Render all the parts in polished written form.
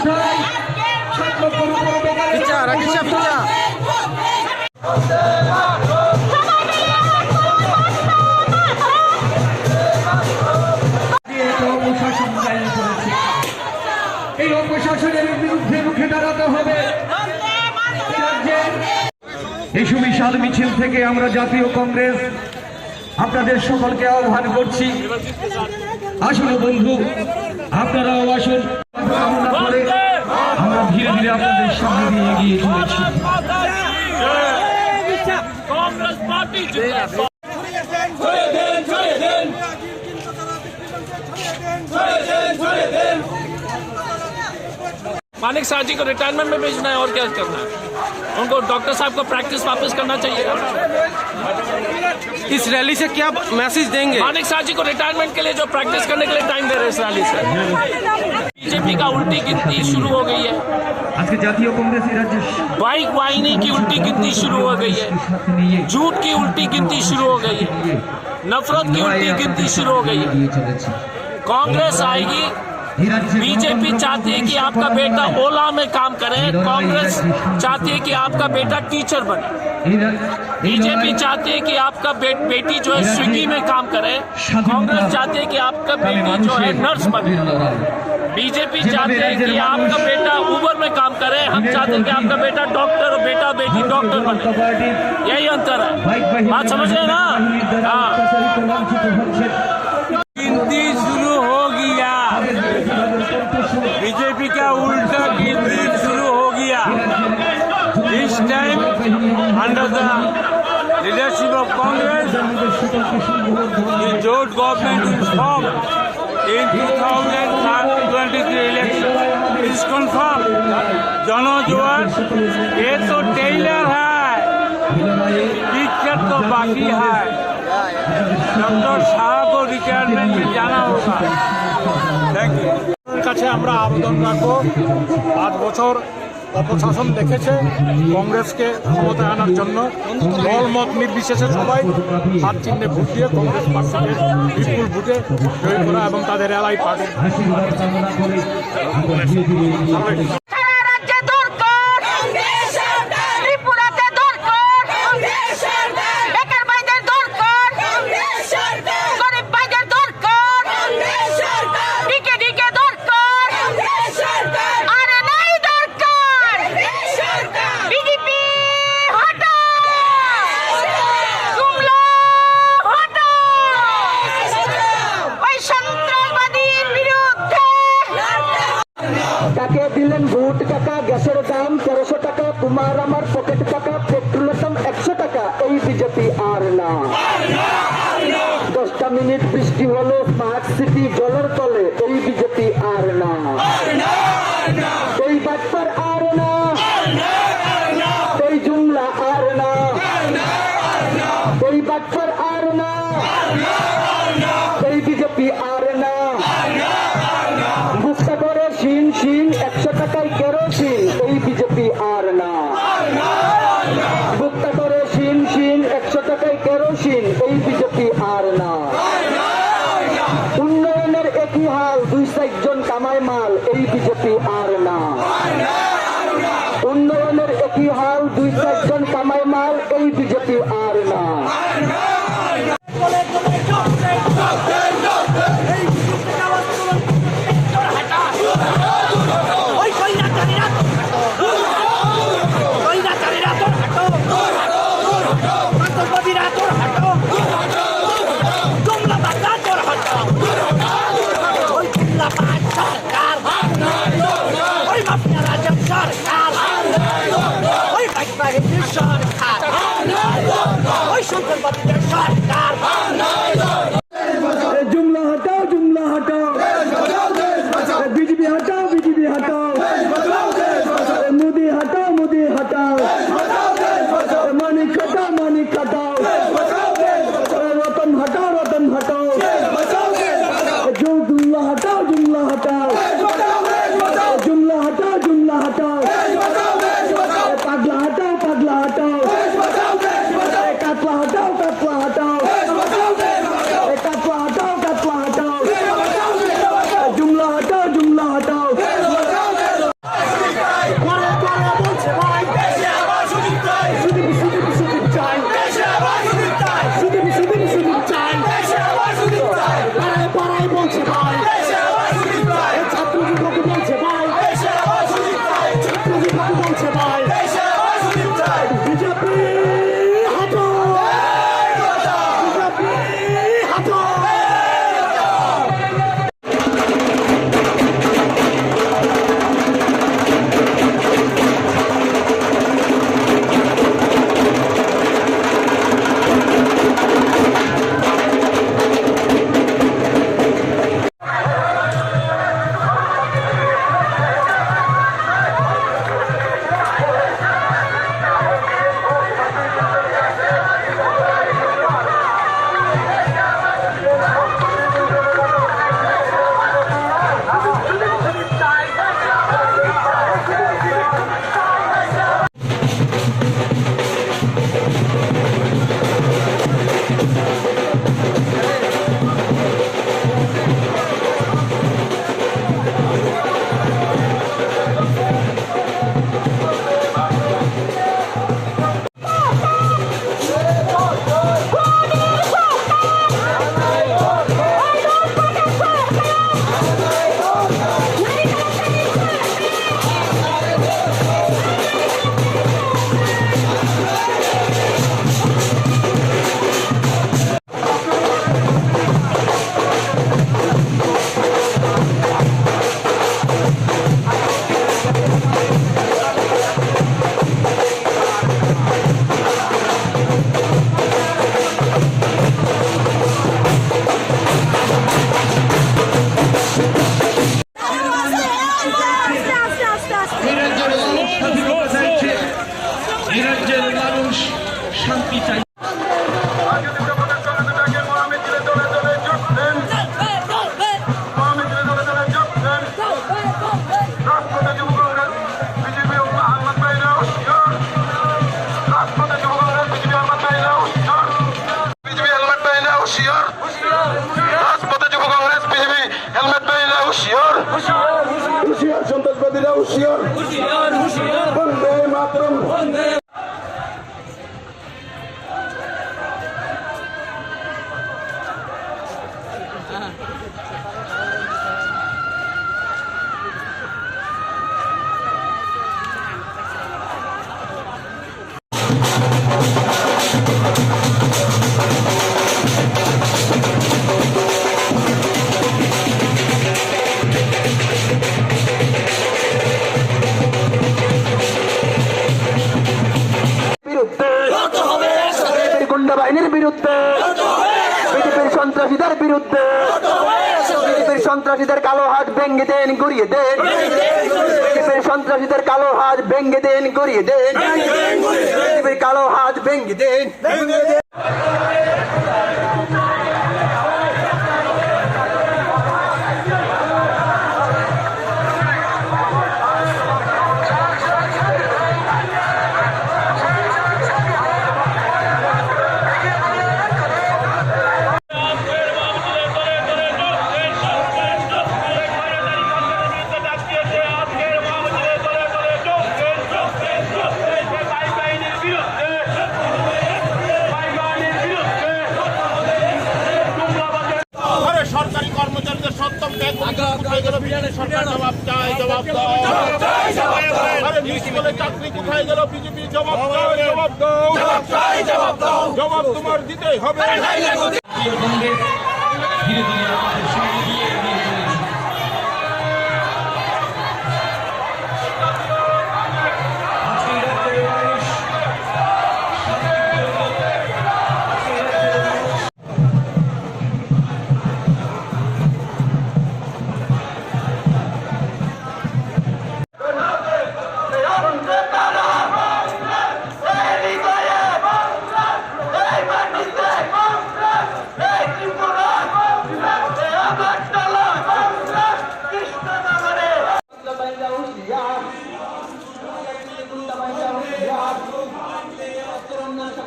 এই অপশাসনের বিরুদ্ধে রুখে দাঁড়াতে হবে। এই সুবিশাল মিছিল থেকে আমরা জাতীয় কংগ্রেস আপনাদের সকলকে আহ্বান করছি, আসুন বন্ধু, আপনারাও আসুন। আমরা ধীরে ধীরে আপনাদের সামনে দিয়ে এগিয়ে চলেছি। मानिक शाह जी को रिटायरमेंट में भेजना है और क्या करना है? उनको डॉक्टर साहब को प्रैक्टिस वापस करना चाहिए। इस रैली से क्या मैसेज देंगे? मानिक शाह जी को रिटायरमेंट के लिए जो प्रैक्टिस करने के लिए टाइम दे रहे हैं इस रैली से। बीजेपी का उल्टी गिनती शुरू हो गई है। आज के जातीय कांग्रेस बाइक वाहिनी की उल्टी गिनती शुरू हो गई है, झूठ की उल्टी गिनती शुरू हो गई है, नफरत की उल्टी गिनती शुरू हो गई है। कांग्रेस आएगी। बीजेपी चाहती है कि आपका बेटा ओला में काम करे, कांग्रेस चाहती है कि आपका बेटा टीचर बने। बीजेपी चाहती है कि आपका बेटी जो है स्विगी में काम करे, कांग्रेस चाहती है कि आपका बेटी जो है नर्स बने। बीजेपी चाहते हैं कि आपका बेटा उबर में काम करे, हम चाहते हैं कि आपका बेटा डॉक्टर, बेटा बेटी डॉक्टर बने। यही अंतर है, बात समझ रहे हैं ना? हाँ, गिनती शुरू हो गया, बीजेपी का उल्टा गिनती शुरू हो गया। This time under the leadership of Congress, the joint government is formed in 2023 election is confirmed. जनो जोहर ये तो टेलर है, टीचर तो बाकी है। डॉक्टर शाह को रिटायरमेंट में जाना होगा। Thank you. কাছে আমরা আবেদন রাখবো, 5 বছর অপশাসন দেখেছে কংগ্রেসকে ক্ষমতায় আনার জন্য দল মত নির্বিশেষে সবাই হাত চিহ্নে ভোট দিয়ে কংগ্রেস প্রার্থীকে বিপুল ভোটে জয়ী করা এবং তাদের এলাই পার্টি কাকে দিলেন ভোট টাকা, গ্যাসের দাম 1300 টাকা, তোমার আমার পকেট টাকা, পেট্রোলের দাম 100 টাকা। এই বিজেপি আর না। 10টা মিনিট বৃষ্টি হলো স্মার্ট সিটি জলের তলে, এই বিজেপি আর না। এই বাটপার আর না, এই জুমলা আর না, এই বাটপার আর না, এই বিজেপি আর না। বুকটা করে শিন শিন 100 টাকায় কেরোসিন, এই বিজেপি আর না। বুকটা করে শিন শিন 100 টাকায় কেরোসিন, এই বিজেপি আর না। উন্নয়নের একই হাল, 2-4 জন কামায় মাল, এই বিজেপি আর না। উন্নয়নের একই হাল, 2-4 জন কামায় মাল, এই বিজেপি আর না। Mafia শান্তি চাই। সন্ত্রাসবাদীরা হুঁশিয়ার, বন্দে মাতরম। গুন্ডা বাহিনীর বিরুদ্ধে, বিজেপির সন্ত্রাসীদের বিরুদ্ধে, বিজেপির সন্ত্রাসীদের কালো হাত ভেঙে দেন, গড়িয়ে দেন, বিজেপির সন্ত্রাসীদের কালো হাত ভেঙে দেন, গড়িয়ে দেন, বিজেপির কালো হাত ভেঙে দেন। সরকারি কর্মচারীদের সপ্তম ব্যাগ কোথায় গেল? সরকার জবাব চায়, জবাব দাও। আরে মিউনিসিপালের চাকরি কোথায় গেল? বিজেপি জবাব দাও, জবাব দাও, জবাব তোমার দিতেই হবে। ধীরে ধীরে আমাদের সামনে দিয়ে এগিয়ে চলেছে। আজকে এই রাজ্যের মানুষ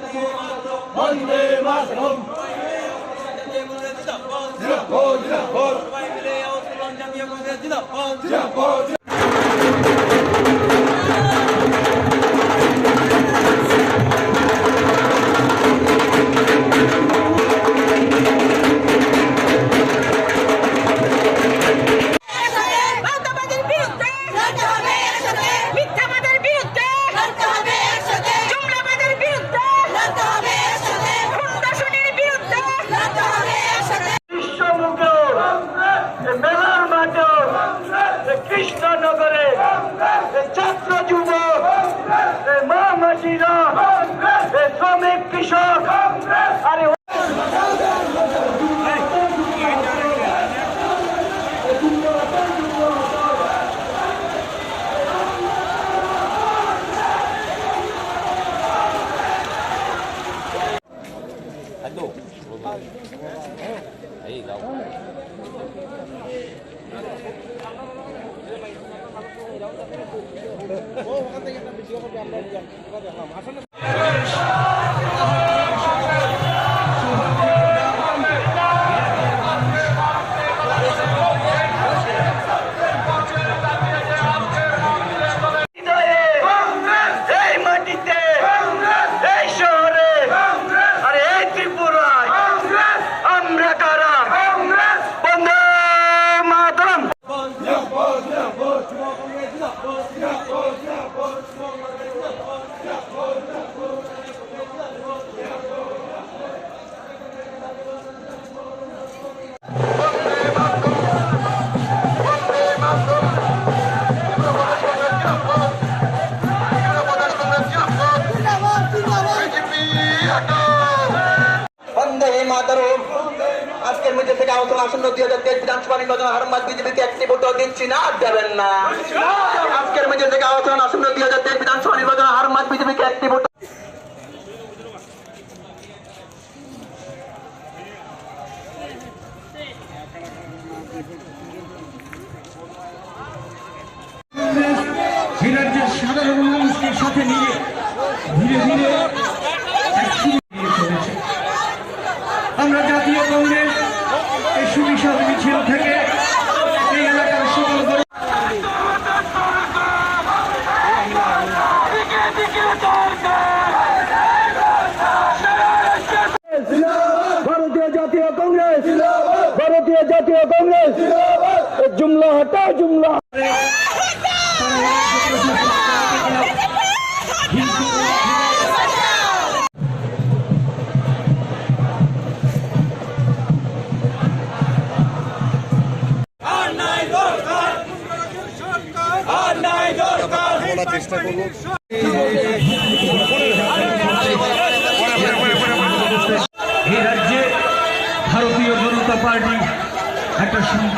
কৃষ্ণনগরে ছাত্র যুবক, মা মাসিরা, শ্রমিক কৃষক, আরে আজকের মধ্যে থেকে আলোচনা আসন্ন 2023 বিধানসভা নির্বাচন হারমাত বিজেপিকে একটি ভোটও দিচ্ছি না, দেবেন না। আজকের মধ্যে থেকে আলোচনা আসন্ন 2023 বিধানসভা নির্বাচন হারমাত বিজেপিকে একটি ভোট হটাও জুমলা। এই রাজ্যে ভারতীয় জনতা পার্টি একটা সন্ত্রাস